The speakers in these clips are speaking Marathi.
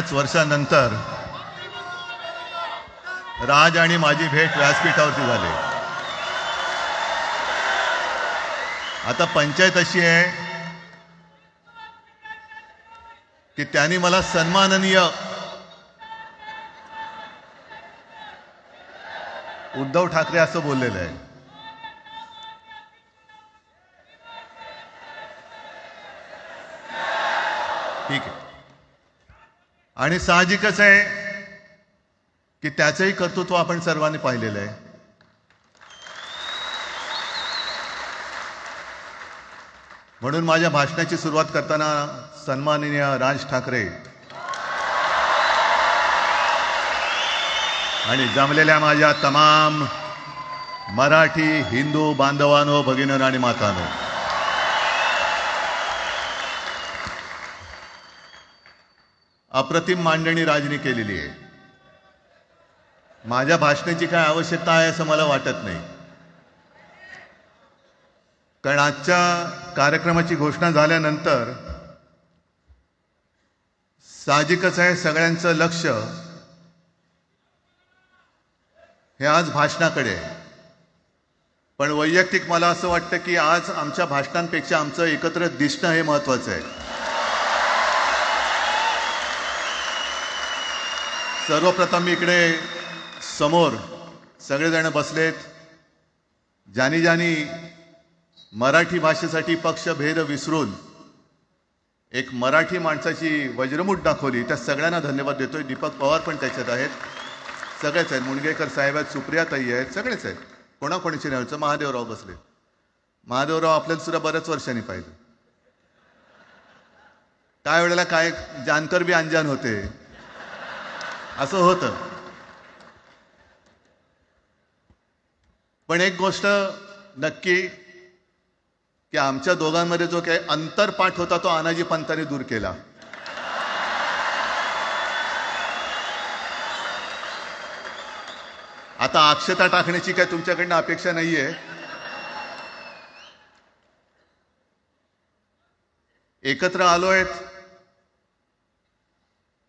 बऱ्याच वर्षानंतर राज आणि माझी भेट व्यासपीठावरती झाली. आता पंचायत अशी आहे की त्यांनी मला सन्माननीय उद्धव ठाकरे असं बोललेलं आहे. ठीक आहे. आणि साहजिकच आहे की त्याचंही कर्तृत्व आपण सर्वांनी पाहिलेलं आहे. म्हणून माझ्या भाषणाची सुरुवात करताना सन्माननीय राज ठाकरे आणि जमलेल्या माझ्या तमाम मराठी हिंदू बांधवांनो, भगिनींनो आणि मातांनो, अप्रतिम मांडणी राजनी केलेली आहे. माझ्या भाषणाची काय आवश्यकता आहे असं मला वाटत नाही, कारण आजच्या कार्यक्रमाची घोषणा झाल्यानंतर साहजिकच आहे सगळ्यांचं लक्ष हे आज भाषणाकडे आहे. पण वैयक्तिक मला असं वाटतं की आज आमच्या भाषणांपेक्षा आमचं एकत्र दिसणं हे महत्त्वाचं आहे. सर्वप्रथम मी इकडे समोर सगळेजण बसलेत, ज्यांनी ज्यांनी मराठी भाषेसाठी पक्षभेद विसरून एक मराठी माणसाची वज्रमूठ दाखवली, त्या सगळ्यांना धन्यवाद देतोय. दीपक पवार पण त्याच्यात आहेत, सगळेच आहेत, मुणगेकर साहेब आहेत, सुप्रियाताई आहेत, सगळेच आहेत. कोणाकोणीची नाही. महादेवराव बसले. महादेवराव आपल्याला सुद्धा बऱ्याच वर्षांनी पाहिलं. काय वेळेला काय जानकर बी अनजान होते, असं होतं. पण एक गोष्ट नक्की की आमच्या दोघांमध्ये जो काही अंतरपाठ होता तो आनाजी पंतांनी दूर केला. आता अक्षता टाकण्याची काय तुमच्याकडनं अपेक्षा नाहीये. एकत्र आलोय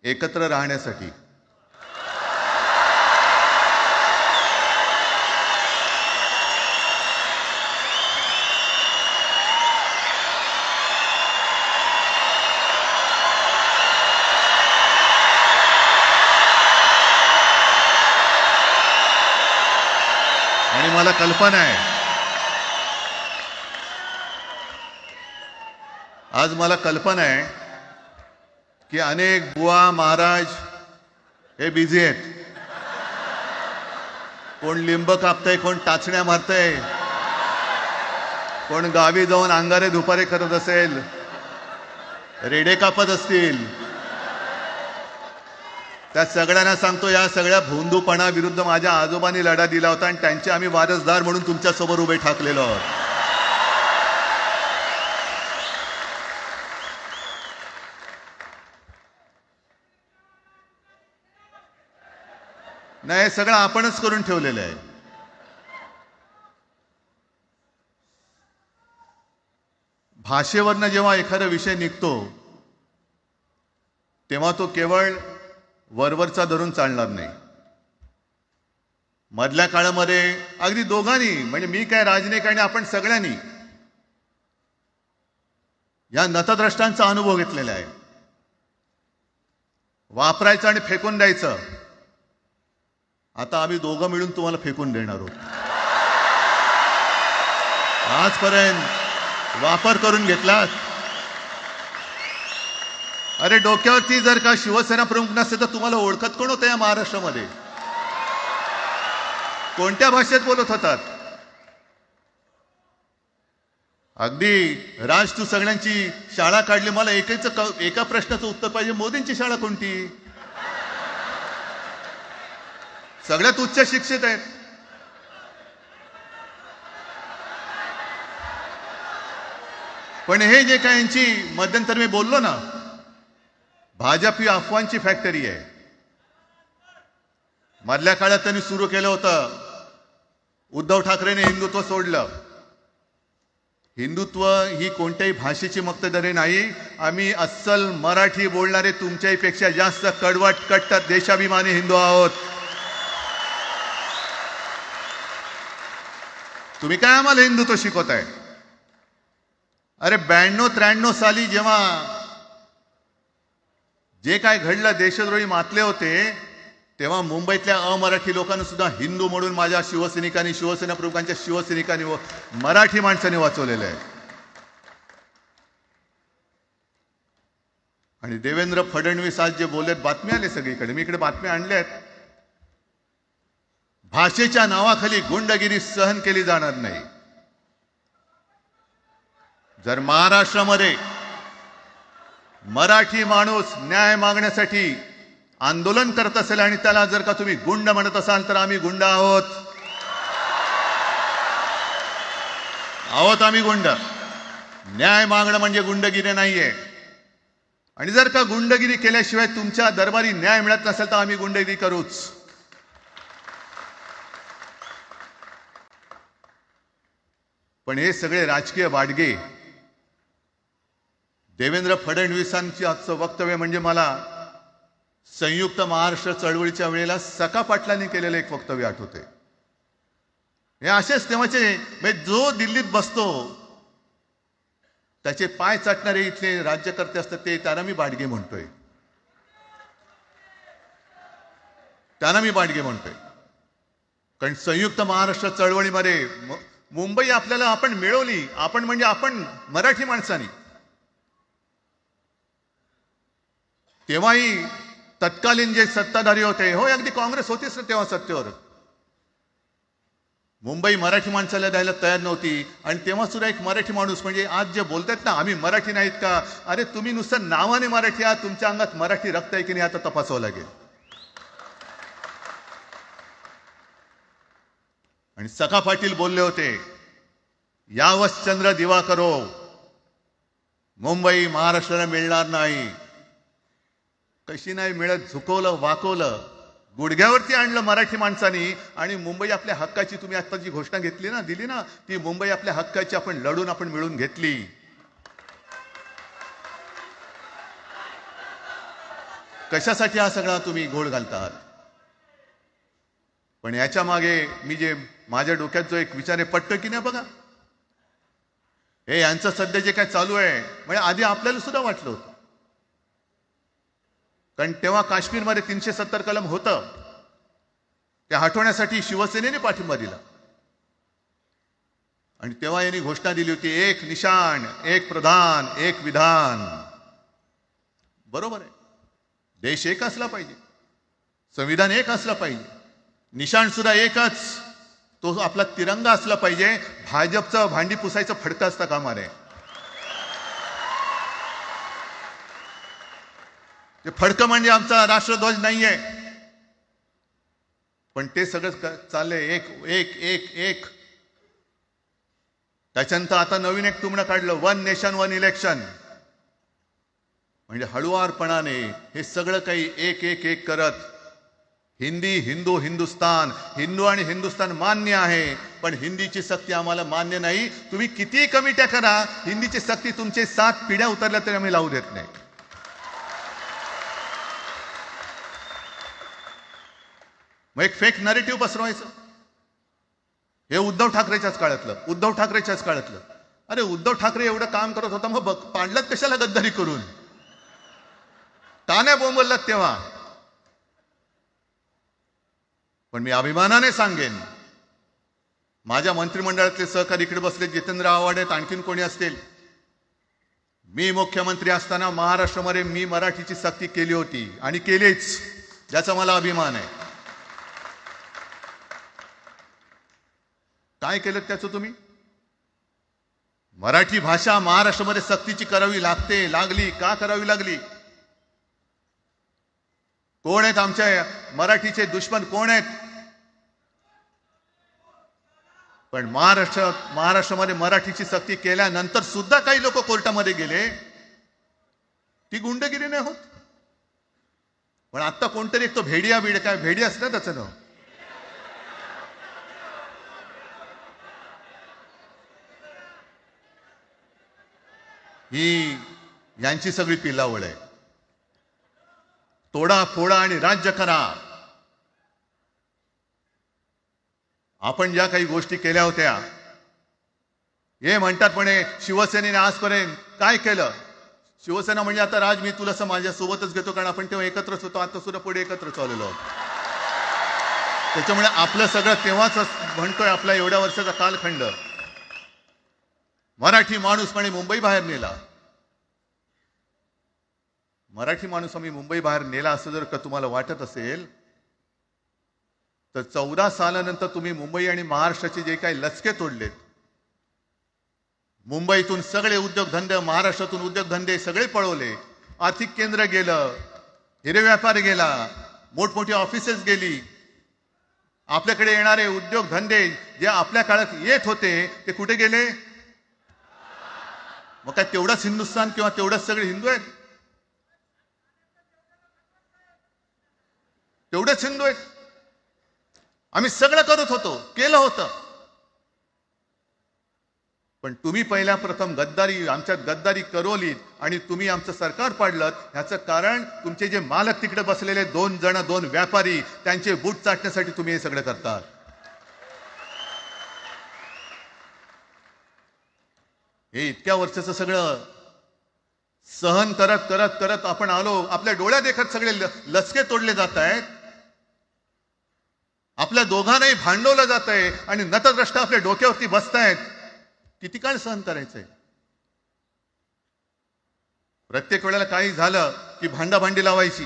एकत्र राहण्यासाठी. आणि मला कल्पना आहे, आज मला कल्पना आहे की अनेक बुवा महाराज हे बिझी आहेत. कोण लिंब कापतंय, कोण टाचण्या मारतंय, कोण गावी जाऊन अंगारे दुपारे करत असेल, रेडे कापत असतील. त्या सगळ्यांना सांगतो, या सगळ्या भोंदूपणा विरुद्ध माझ्या आजोबांनी लढा दिला होता आणि त्यांचे आम्ही वारसदार म्हणून तुमच्या समोर उभे ठाकलेलो आहोत. नाही, हे सगळं आपणच करून ठेवलेलं आहे. भाषेवरनं जेव्हा एखादा विषय निघतो तेव्हा तो केवळ वरवरचा धरून चालणार नाही. मधल्या काळामध्ये अगदी दोघांनी, म्हणजे मी काय राजने काय, आपण सगळ्यांनी या नतद्रष्टांचा अनुभव घेतलेला आहे. वापरायचं आणि फेकून द्यायचं. आता आम्ही दोघं मिळून तुम्हाला फेकून देणार आहोत. आजपर्यंत वापर करून घेतलात. अरे डोक्यावरती जर का शिवसेना प्रमुख नसते तर तुम्हाला ओळखत कोण होतं या महाराष्ट्रामध्ये? कोणत्या भाषेत बोलत होतात? अगदी राज, तू सगळ्यांची शाळा काढली, मला एका प्रश्नाचं उत्तर पाहिजे. मोदींची शाळा कोणती? सगळ्यात उच्च शिक्षित आहेत. पण हे जे काय यांची मध्यंतर मी बोललो ना, भाजप ही अफवांची फॅक्टरी आहे. मधल्या काळात त्यांनी सुरू केलं होतं, उद्धव ठाकरेंनी हिंदुत्व सोडलं. हिंदुत्व ही कोणत्याही भाषेची मक्तेदारी नाही. आम्ही अस्सल मराठी बोलणारे तुमच्याही पेक्षा जास्त कडवट कट्टर देशाभिमानी हिंदू आहोत. तुम्ही काय आम्हाला हिंदुत्व शिकवताय? अरे 92-93 साली जेव्हा जे काय घडलं, देशद्रोही मातले होते, तेव्हा मुंबईतल्या अमराठी लोकांना सुद्धा हिंदू म्हणून माझ्या शिवसैनिकांनी, शिवसेना प्रमुखांच्या शिवसैनिकांनी व मराठी माणसांनी वाचवलेलं आहे. आणि देवेंद्र फडणवीस आज जे बोललेत, बातमी आले सगळीकडे, मी इकडे बातम्या आणल्यात. भाषेच्या नावाखाली गुंडगिरी सहन केली जाणार नाही. जर महाराष्ट्रामध्ये मराठी माणूस न्याय मागण्यासाठी आंदोलन करत असेल आणि त्याला जर का तुम्ही गुंड म्हणत असाल, तर आम्ही गुंड आहोत. आम्ही गुंड. न्याय मागणं म्हणजे गुंडगिरी नाहीये. आणि जर का गुंडगिरी केल्याशिवाय तुमच्या दरबारी न्याय मिळत नसेल, तर आम्ही गुंडगिरी करूच. पण हे सगळे राजकीय वाडगे, देवेंद्र फडणवीसांची आजचं वक्तव्य म्हणजे मला संयुक्त महाराष्ट्र चळवळीच्या वेळेला सखा पाटलांनी केलेलं एक वक्तव्य आठवते. हे असेच तेव्हाचे, म्हणजे जो दिल्लीत बसतो त्याचे पाय चाटणारे इथले राज्यकर्ते असतात, त्यांना मी बाडगे म्हणतोय. कारण संयुक्त महाराष्ट्र चळवळीमध्ये मुंबई आपण मिळवली. आपण म्हणजे आपण मराठी माणसांनी. तेव्हाही तत्कालीन जे सत्ताधारी होते, हो अगदी काँग्रेस होतीच ना तेव्हा सत्तेवर, मुंबई मराठी माणसाला द्यायला तयार नव्हती. आणि तेव्हा सुद्धा एक मराठी माणूस, म्हणजे आज जे बोलतात ना आम्ही मराठी नाहीत का, अरे तुम्ही नुसतं नावाने मराठी आहात, तुमच्या अंगात मराठी रक्त आहे की नाही आता तपासावं लागेल. आणि सखा पाटील बोलले होते, यावच चंद्र दिवा करो, मुंबई महाराष्ट्राला मिळणार नाही. कशी नाही मिळत, झुकवलं, वाकवलं, गुडघ्यावरती आणलं मराठी माणसांनी. आणि मुंबई आपल्या हक्काची, तुम्ही आता जी घोषणा दिली ना, ती मुंबई आपल्या हक्काची आपण लढून आपण मिळून घेतली. कशासाठी हा सगळा तुम्ही घोळ घालतात? पण याच्या मागे मी जे माझ्या डोक्यात जो एक विचार आहे, पटतं की नाही बघा. हे यांचं सध्या जे काय चालू आहे, म्हणजे आधी आपल्याला सुद्धा वाटलं होतं. कारण तेव्हा काश्मीरमध्ये 370 कलम होतं, ते हटवण्यासाठी शिवसेनेने पाठिंबा दिला. आणि तेव्हा यांनी घोषणा दिली होती, एक निशाण, एक प्रधान, एक विधान. बरोबर आहे, देश एक असला पाहिजे, संविधान एक असलं पाहिजे, निशाण सुद्धा एकच, तो आपला तिरंगा असला पाहिजे. भाजपचं भांडी पुसायचं फडकं असतं कामा नये. ते फडकं म्हणजे आमचा राष्ट्रध्वज नाहीये. पण ते सगळं चाललंय एक एक एक एक. त्याच्यानंतर आता नवीन एक टुमणं काढलं, 1 नेशन 1 इलेक्शन. म्हणजे हळुवारपणाने हे सगळं काही एक एक एक करत, हिंदी, हिंदू, हिंदुस्तान, हिंदू आणि हिंदुस्तान मान्य आहे, पण हिंदीची सक्ती आम्हाला मान्य नाही. तुम्ही कितीही कमिट्या करा, हिंदीची सक्ती तुमचे 7 पिढ्या उतरल्या तरी आम्ही लावू देत नाही. मग एक फेक नरेटिव्ह पसरवायचं. हे उद्धव ठाकरेच्याच काळातलं. अरे उद्धव ठाकरे एवढं काम करत होता, मग पाडलात कशाला गद्दारी करून? का नाही बोंबललात तेव्हा? पण मी अभिमानाने सांगेन, माझ्या मंत्रिमंडळातले सहकारी इकडे बसले, जितेंद्र आव्हाड आहेत, आणखीन कोणी असतील, मी मुख्यमंत्री असताना महाराष्ट्रामध्ये मी मराठीची सक्ती केली होती आणि केलीच, ज्याचा मला अभिमान आहे. काय केलं त्याचं तुम्ही? मराठी भाषा महाराष्ट्रामध्ये सक्तीची करावी लागली. का करावी लागली? कोण आहेत आमच्या मराठीचे दुश्मन, कोण आहेत? पण महाराष्ट्रामध्ये मराठीची सक्ती केल्यानंतर सुद्धा काही लोक कोर्टामध्ये गेले. ती गुंडगिरी नाही होत. पण आता कोणतरी एक तो भेडी असतं ना त्याचं नाव, ही यांची सगळी पिलावळ आहे. तोडा फोडा आणि राज्य करा. आपण ज्या काही गोष्टी केल्या होत्या, हे म्हणतात म्हणे शिवसेनेने आजपर्यंत काय केलं. शिवसेना म्हणजे आता राज मी तुला माझ्या सोबतच घेतो, कारण आपण तेव्हा एकत्रच होतो, आता सुद्धा पुढे एकत्र चाललेलो आहोत. त्याच्यामुळे आपलं सगळं तेव्हाच म्हणतोय, आपला एवढ्या वर्षाचा कालखंड मराठी माणूस म्हणे मुंबई बाहेर नेला. मराठी माणूस आम्ही मुंबई बाहेर नेला असं जर का तुम्हाला वाटत असेल तर 14 सालानंतर तुम्ही मुंबई आणि महाराष्ट्राचे जे काही लचके तोडलेत, मुंबईतून सगळे उद्योगधंदे, महाराष्ट्रातून उद्योगधंदे सगळे पळवले, आर्थिक केंद्र गेलं, हिरे व्यापार गेला, मोठमोठी ऑफिसेस गेली. आपल्याकडे येणारे उद्योगधंदे जे आपल्या काळात येत होते ते कुठे गेले? मग काय तेवढाच हिंदुस्थान किंवा तेवढाच सगळे हिंदू आहेत? तेवढेच हिंदू आहेत? आम्ही सगळं करत होतो, केलं होतं. पण तुम्ही पहिल्या प्रथम गद्दारी, आमच्यात गद्दारी करवलीत आणि तुम्ही आमचं सरकार पाडलं. ह्याचं कारण तुमचे जे मालक तिकडे बसलेले 2 जण, 2 व्यापारी, त्यांचे बूट चाटण्यासाठी तुम्ही हे सगळं करतात. हे इतक्या वर्षाचं सगळं सहन करत करत करत आपण आलो. आपल्या डोळ्या देखत सगळे लचके तोडले जात आहेत. आपल्या दोघांनाही भांडवलं जात आहे आणि नतद्रष्ट आपल्या डोक्यावरती बसतायत. किती काळ सहन करायचंय? प्रत्येक वेळेला काही झालं की भांडाभांडी लावायची.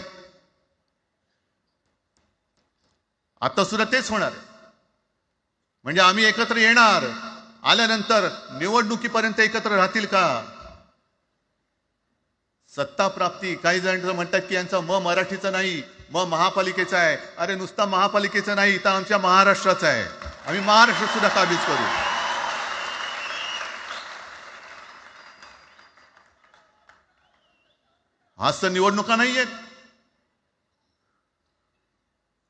आता सुद्धा तेच होणार. म्हणजे आम्ही एकत्र येणार, आल्यानंतर निवडणुकीपर्यंत एकत्र राहतील का? सत्ता प्राप्ती, काही जण म्हणतात की यांचा मराठीचा नाही, महापालिकेचा आहे. अरे नुसता महापालिकेचा नाही, तर आमच्या महाराष्ट्राचा आहे. आम्ही महाराष्ट्र सुद्धा काबीज करू. आज तर निवडणुका नाहीयेत.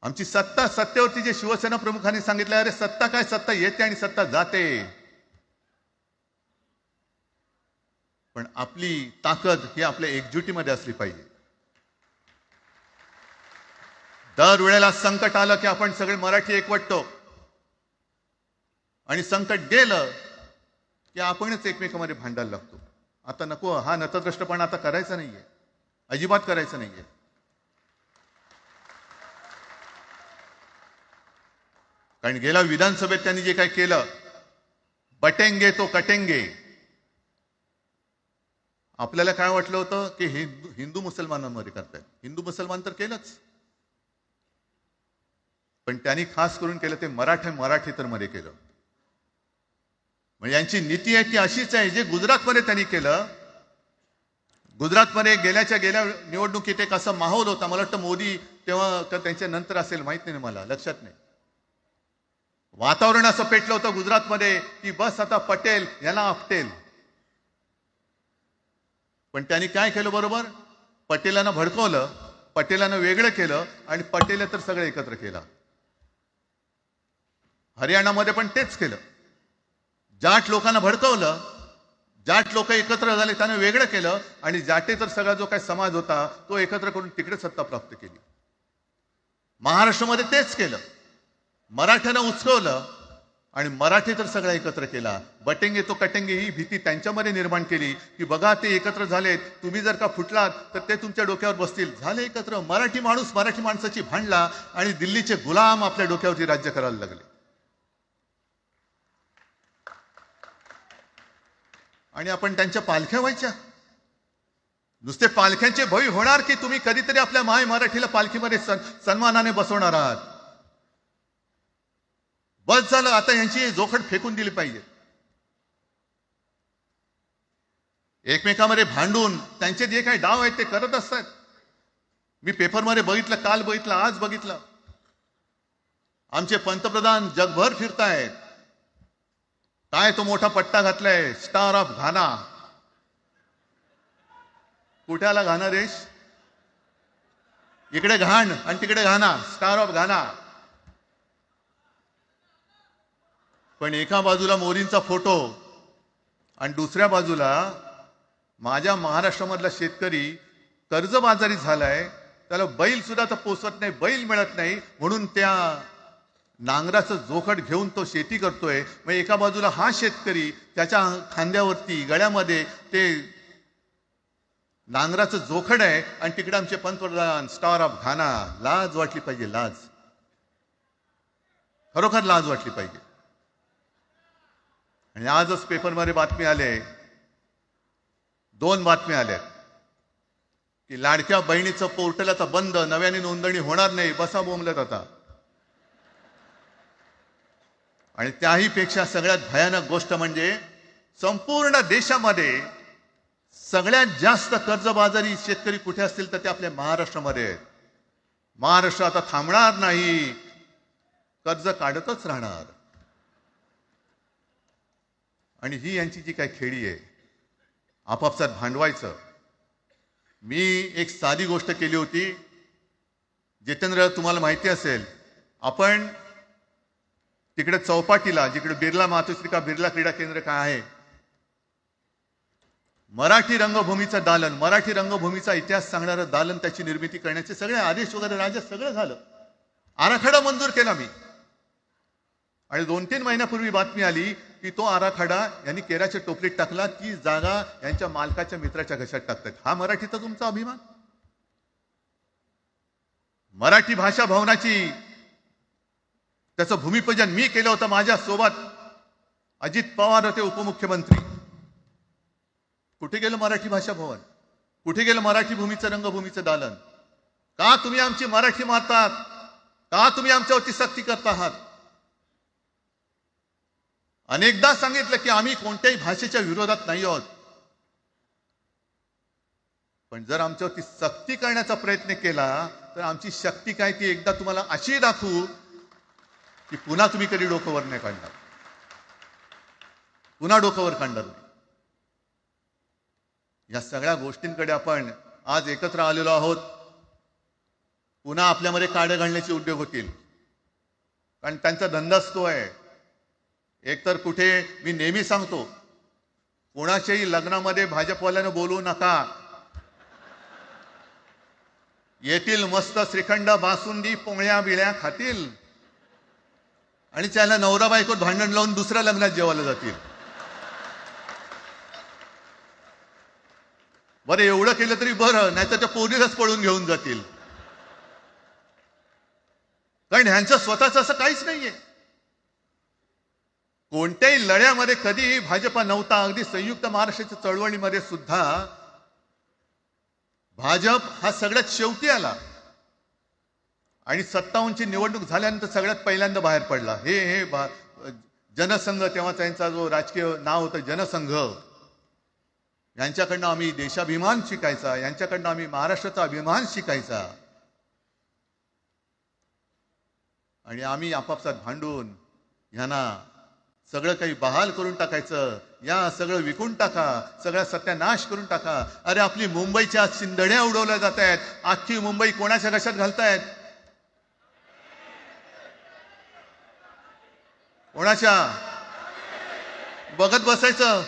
आमची सत्ता, सत्तेवरती जे शिवसेना प्रमुखांनी सांगितलं, अरे सत्ता काय, सत्ता येते आणि सत्ता जाते. पण आपली ताकद ही आपल्या एकजुटीमध्ये असली पाहिजे. दर वेळेला संकट आलं की आपण सगळे मराठी एकवटतो आणि संकट गेलं की आपणच एकमेकांमध्ये भांडायला लागतो. आता नको, हा नतद्रष्टपणा आता करायचा नाहीये, अजिबात करायचं नाहीये. कारण गेल्या विधानसभेत त्यांनी जे काही केलं, बटेंगे तो कटेंगे. आपल्याला काय वाटलं होतं की हिंदू मुसलमानांमध्ये करतायत. हिंदू मुसलमान तर केलंच, पण त्यांनी खास करून केलं ते मराठी तर मध्ये केलं. म्हणजे यांची नीती आहे ती अशीच आहे जे गुजरातमध्ये त्यांनी केलं. गुजरातमध्ये गेल्या निवडणुकीत एक असा माहोल होता, मला वाटतं मोदी तेव्हा का त्यांच्या नंतर असेल, माहित नाही मला, लक्षात नाही. वातावरण असं पेटलं होतं गुजरातमध्ये की बस आता पटेल याला आपटेल. पण त्यांनी काय केलं बरोबर? पटेलांना भडकवलं, पटेलांना वेगळं केलं आणि पटेल तर सगळं एकत्र केलं. हरियाणामध्ये पण तेच केलं. जाट लोकांना भडकवलं, जाट लोक एकत्र झाले, त्यानं वेगळं केलं आणि जाटे तर सगळा जो काही समाज होता तो एकत्र करून तिकडे सत्ता प्राप्त केली. महाराष्ट्रामध्ये तेच केलं. मराठ्यांना उचकवलं आणि मराठी तर सगळा एकत्र केला. बटेंगे तो कटेंगे ही भीती त्यांच्यामध्ये निर्माण केली की बघा ते एकत्र झालेत, तुम्ही जर का फुटलात तर ते तुमच्या डोक्यावर बसतील. झाले एकत्र. मराठी माणूस मराठी माणसाची भांडला आणि दिल्लीचे गुलाम आपल्या डोक्यावरती राज्य करायला लागले. आणि आपण त्यांच्या पालख्या व्हायच्या. नुसते पालख्यांचे भवी होणार की तुम्ही कधीतरी आपल्या माय मराठीला पालखीमध्ये सन्मानाने बसवणार आहात. बस झालं, आता यांची जोखड फेकून दिली पाहिजे. एकमेकांमध्ये भांडून त्यांचे जे काही डाव आहेत ते करत असतात. मी पेपरमध्ये बघितलं, काल बघितलं, आज बघितलं. आमचे पंतप्रधान जगभर फिरतायत. काय तो मोठा पट्टा घातलाय, स्टार ऑफ घाना. कुठे आला घाना देश? इकडे घाण आणि तिकडे घाना, स्टार ऑफ घाना. पण एका बाजूला मोदींचा फोटो आणि दुसऱ्या बाजूला माझ्या महाराष्ट्रामधला शेतकरी कर्जबाजारी झालाय, त्याला बैल सुद्धा तर पोचत नाही, बैल मिळत नाही, म्हणून त्या नांगराचं जोखड घेऊन तो शेती करतोय. मग एका बाजूला हा शेतकरी, त्याच्या खांद्यावरती गळ्यामध्ये ते नांगराचं जोखड आहे, आणि तिकडे आमचे पंतप्रधान स्टार ऑफ घाना. लाज वाटली पाहिजे, लाज, खरोखर लाज वाटली पाहिजे. आणि आजच पेपरमध्ये बातमी आले, 2 बातम्या आल्या की लाडक्या बहिणीचं पोर्टल आता बंद, नव्याने नोंदणी होणार नाही. बसा बोंबलत आता. आणि त्याही पेक्षा सगळ्यात भयानक गोष्ट म्हणजे संपूर्ण देशामध्ये सगळ्यात जास्त कर्जबाजारी शेतकरी कुठे असतील तर ते आपल्या महाराष्ट्रामध्ये आहेत. महाराष्ट्र आता थांबणार नाही, कर्ज काढतच राहणार. आणि ही यांची जी काही खेळी आहे, आपापसात भांडवायचं. मी एक साधी गोष्ट केली होती. जितेंद्र, तुम्हाला माहिती असेल, आपण तिकडे चौपाटीला, जिकडे बिर्ला मातोश्री बिर्ला क्रीडा केंद्र काय आहे, मराठी रंगभूमीचं दालन, मराठी रंगभूमीचा इतिहास सांगणारं दालन, त्याची निर्मिती करण्याचे सगळे आदेश वगैरे राज्य सगळं झालं. आराखडा मंजूर केला मी. आणि 2-3 महिन्यापूर्वी बातमी आली की तो आराखडा यांनी केराच्या टोपलीत टाकला, ती जागा यांच्या मालकाच्या मित्राच्या घशात टाकतात. हा मराठीचा तुमचा अभिमान? मराठी भाषा भवनाची त्याचं भूमिपूजन मी केलं होतं. माझ्या सोबत अजित पवार होते, उपमुख्यमंत्री. कुठे गेलं मराठी भाषा भवन? कुठे गेलं मराठी भूमीचं रंगभूमीचं दालन? का तुम्ही आमची मराठी मारतात? का तुम्ही आमच्यावरती सक्ती करता आहात? अनेकदा सांगितलं की आम्ही कोणत्याही भाषेच्या विरोधात नाही आहोत, पण जर आमच्यावरती सक्ती करण्याचा प्रयत्न केला तर आमची शक्ती काय ती एकदा तुम्हाला अशी दाखवू की पुन्हा तुम्ही कधी डोकंवर नाही काढणार, पुन्हा डोकंवर काढणार नाही. या सगळ्या गोष्टींकडे आपण आज एकत्र आलेलो आहोत. पुन्हा आपल्यामध्ये काड्या घालण्याचे उद्योग होतील, कारण त्यांचा धंदाच तो आहे. एकतर कुठे, मी नेहमी सांगतो, कोणाच्याही लग्नामध्ये भाजपवाल्यानं बोलवू नका. येतील मस्त श्रीखंड, बासुंदी, पोळ्या बिळ्या खातील आणि त्याला नवरा बायकोत भांडण लावून दुसऱ्या लग्नात जेवायला जातील. बरं, एवढं केलं तरी बरं, नाही तर त्या पोरीलाच पळून घेऊन जातील, कारण ह्यांचं स्वतःच असं काहीच नाहीये. कोणत्याही लढ्यामध्ये कधीही भाजपा नव्हता. अगदी संयुक्त महाराष्ट्राच्या चळवळीमध्ये सुद्धा भाजप हा सगळ्यात शेवटी आला आणि 57ची निवडणूक झाल्यानंतर सगळ्यात पहिल्यांदा बाहेर पडला. हे जनसंघ, तेव्हा त्यांचा जो राजकीय नाव होतं जनसंघ, यांच्याकडनं आम्ही देशाभिमान शिकायचा, यांच्याकडनं आम्ही महाराष्ट्राचा अभिमान शिकायचा. आणि आम्ही आपापसात भांडून ह्यांना सगळं काही बहाल करून टाकायचं. या सगळं विकून टाका, सगळा सत्यानाश करून टाका. अरे, आपली मुंबईच्या शिंदड्या उडवल्या जात आहेत. अख्खी मुंबई कोणाच्या घशात घालतायत? कोणाच्या? बघत बसायचं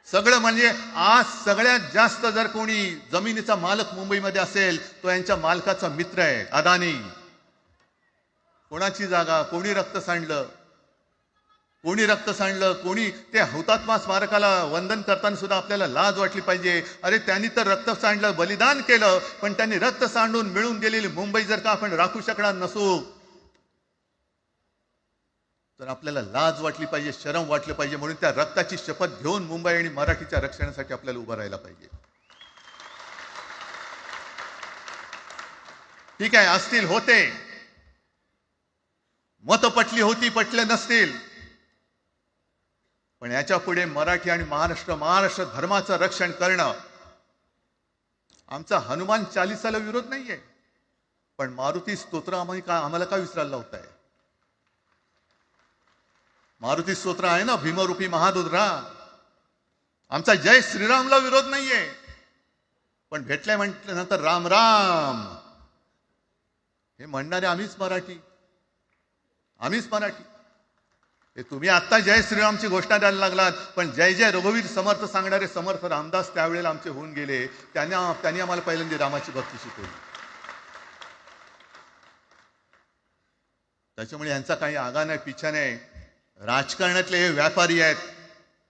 सगळं. म्हणजे आज सगळ्यात जास्त जर कोणी जमिनीचा मालक मुंबईमध्ये असेल तो यांच्या मालकाचा मित्र आहे, अदानी. कोणाची जागा? कोणी रक्त सांडलं? कोणी रक्त सांडलं? कोणी? ते हुतात्मा स्मारकाला वंदन करताना सुद्धा आपल्याला लाज वाटली पाहिजे. अरे, त्यांनी तर रक्त सांडलं, बलिदान केलं, पण त्यांनी रक्त सांडून मिळून गेलेली मुंबई जर का आपण राखू शकणार नसू तर आपल्याला लाज वाटली पाहिजे, शरम वाटलं पाहिजे. म्हणून त्या रक्ताची शपथ घेऊन मुंबई आणि मराठीच्या रक्षणासाठी आपल्याला उभं राहायला पाहिजे. ठीक आहे, असतील, होते, मत पटली होती, पटले नसतील, पण याच्या पुढे मराठी आणि महाराष्ट्र धर्माचं रक्षण करणं. आमचा हनुमान चालीसाला विरोध नाहीये, पण मारुती स्तोत्र आम्हाला का विसरायला लावताय? मारुती स्तोत्र आहे ना, भीमरूपी महारुद्रा. आमचा जय श्रीरामला विरोध नाहीये, पण भेटले म्हटल्यानंतर राम राम हे म्हणणारे आम्हीच मराठी. हे तुम्ही आत्ता जय श्रीरामची घोषणा द्यायला लागलात, पण जय जय रघुवीर समर्थ सांगणारे समर्थ रामदास त्यावेळेला आमचे होऊन गेले. त्यांनी आम्हाला पहिल्यांदा रामाची भक्ती शिकवली. त्याच्यामुळे यांचा काही आगा नाही, पिछा नाही. राजकारणातले हे व्यापारी आहेत,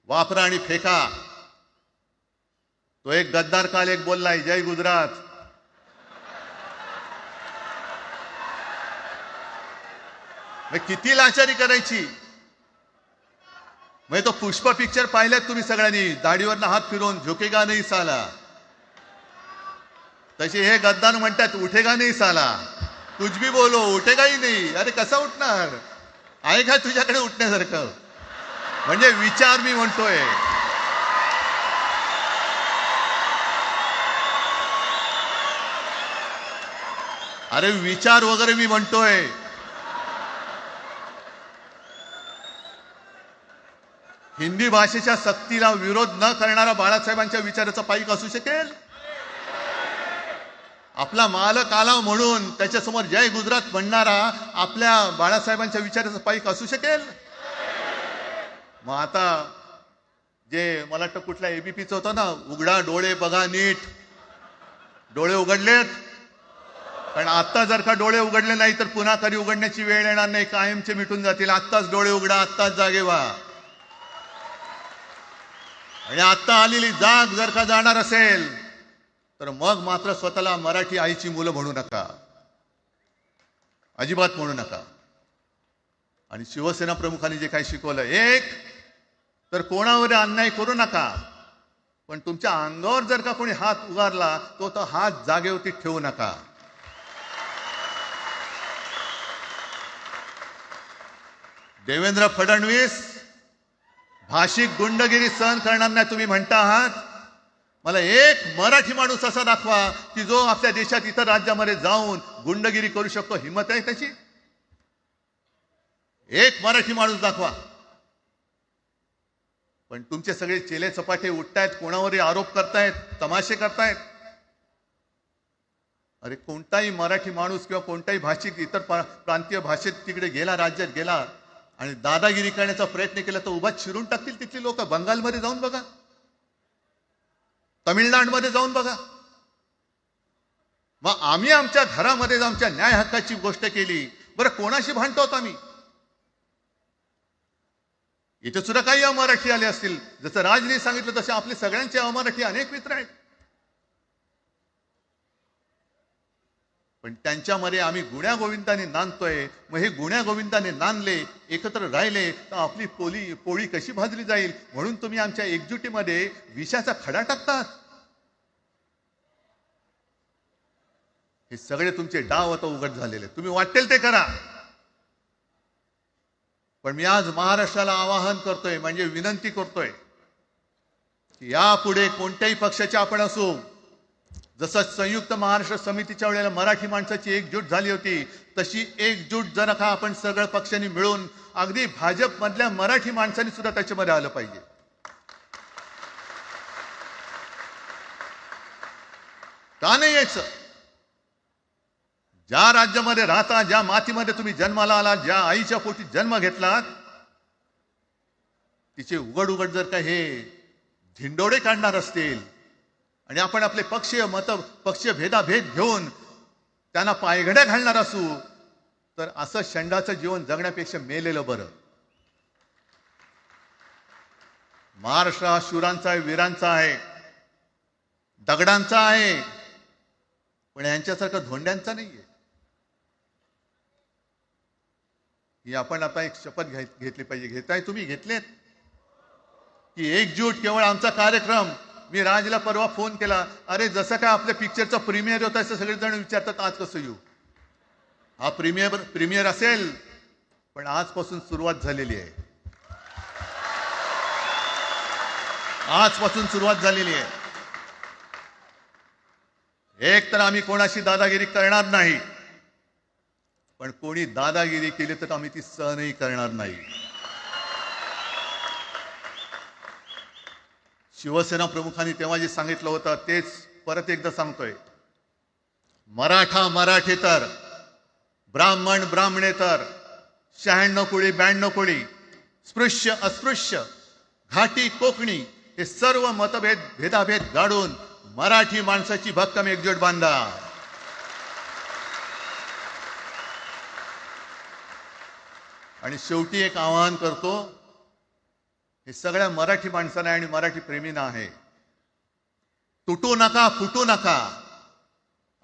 वापरा आणि फेका. तो एक गद्दार काल एक बोललाय, जय गुजरात. किती लाचारी करायची. तो पुष्प पिक्चर पाहिल्यात तुम्ही सगळ्यांनी, दाढीवरनं हात फिरवून झुकेगा नाही साला. तसे हे गद्दार म्हणतात उठेगा नाही साला. कुछ भी बोलो उठेगाही नाही. अरे कसा उठणार? आहे का तुझ्याकडे उठण्यासारखं? म्हणजे विचार मी म्हणतोय. अरे विचार वगैरे मी म्हणतोय. हिंदी भाषेच्या सक्तीला विरोध न करणारा बाळासाहेबांच्या विचाराचा पाईक असू शकेल? आपला मालक आला म्हणून त्याच्यासमोर जय गुजरात म्हणणारा आपल्या बाळासाहेबांच्या विचाराचा पाईक असू शकेल? मग आता जे मला वाटतं कुठल्या एबीपीचं होतं ना, उघडा डोळे बघा नीट. डोळे उघडलेत? पण आता जर का डोळे उघडले नाही तर पुन्हा कधी उघडण्याची वेळ येणार नाही, कायमचे मिटून जातील. आत्ताच डोळे उघडा, आत्ताच जागे व्हा. आणि आत्ता आलेली जाग जर का जाणार असेल तर मग मात्र स्वतःला मराठी आईची मुलं म्हणू नका, अजिबात म्हणू नका. आणि शिवसेना प्रमुखांनी जे काही शिकवलं, एक तर कोणावर अन्याय करू नका, पण तुमच्या अंगावर जर का कोणी हात उगारला तो हात जागेवरती ठेवू नका. देवेंद्र फडणवीस भाषिक गुंडगिरी सहन करणार नाही तुम्ही म्हणता आहात. मला एक मराठी माणूस असा दाखवा की जो आपल्या देशात इतर राज्यामध्ये जाऊन गुंडगिरी करू शकतो. हिम्मत आहे त्याची? एक मराठी माणूस दाखवा. पण तुमचे सगळे चेले चपाटे उठतायत, कोणावरही आरोप करतायत, तमाशे करतायत. अरे कोणताही मराठी माणूस किंवा कोणताही भाषिक इतर प्रांतीय भाषेत तिकडे गेला, राज्यात गेला आणि दादागिरी करण्याचा प्रयत्न केला तर उभा चिरून टाकतील तिथली लोक. बंगालमध्ये जाऊन बघा, तमिळनाडूमध्ये जाऊन बघा. मग आम्ही आमच्या घरामध्ये आमच्या न्याय हक्काची गोष्ट केली, बरं कोणाशी भांडतो आम्ही? इथे सुद्धा काही अमराठी आले असतील, जसं राजने सांगितलं तसे आपले सगळ्यांचे अमराठी अनेक मित्र आहेत. पण त्यांच्यामध्ये आम्ही गुण्या गोविंदाने नांदतोय. मग हे गुण्या गोविंदाने नांदले, एकत्र राहिले तर आपली पोळी कशी भाजली जाईल? म्हणून तुम्ही आमच्या एकजुटीमध्ये विषाचा खडा टाकतात. हे सगळे तुमचे डाव आता उघड झालेले. तुम्ही वाटेल ते करा, पण मी आज महाराष्ट्राला आवाहन करतोय, म्हणजे विनंती करतोय की यापुढे कोणत्याही पक्षाचे आपण असू, जसं संयुक्त महाराष्ट्र समितीच्या वेळेला मराठी माणसाची एकजूट झाली होती, तशी एकजूट जर का आपण सगळ्या पक्षांनी मिळून, अगदी भाजप मधल्या मराठी माणसांनी सुद्धा त्याच्यामध्ये आलं पाहिजे. का नाही यायचं? ज्या राज्यामध्ये राहता, ज्या मातीमध्ये तुम्ही जन्माला आलात, ज्या आईच्या पोटी जन्म घेतलात, तिचे उघड उघड जर का हे धिंडोडे काढणार असतील आणि आपण आपले पक्षीय भेदाभेद घेऊन त्यांना पायघड्या घालणार असू, तर असं षंडाचं जीवन जगण्यापेक्षा मेलेलं बरं. महाराष्ट्र हा शूरांचा आहे, वीरांचा आहे, दगडांचा आहे, पण यांच्यासारखा धोंड्यांचा नाहीये. ही आपण आता एक शपथ घेतली पाहिजे. घेताय तुम्ही? घेतलेत की एकजूट केवळ आमचा कार्यक्रम. मी राजला परवा फोन केला, अरे जसं काय आपल्या पिक्चरचा प्रीमियर होता असं सगळेजण विचारतात आज कसं येऊ. हा प्रीमियर असेल, पण आजपासून सुरुवात झालेली आहे. आजपासून सुरुवात झालेली आहे. एक तर आम्ही कोणाशी दादागिरी करणार नाही, पण कोणी दादागिरी केली तर आम्ही ती सहनही करणार नाही. शिवसेना प्रमुखांनी तेव्हा जे सांगितलं होतं तेच परत एकदा सांगतोय. मराठा मराठेतर, ब्राह्मण ब्राह्मणेतर, 96 कोळी 92 कोळी, स्पृश्य अस्पृश्य, घाटी कोकणी हे सर्व मतभेद भेदाभेद गाडून मराठी माणसाची भक्कम एकजूट बांधा. आणि शेवटी एक आवाहन करतो, हे सगळ्या मराठी माणसांना आणि मराठी प्रेमींना आहे, तुटू नका, फुटू नका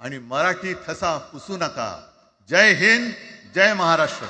आणि मराठी ठसा पुसू नका. जय हिंद, जय महाराष्ट्र.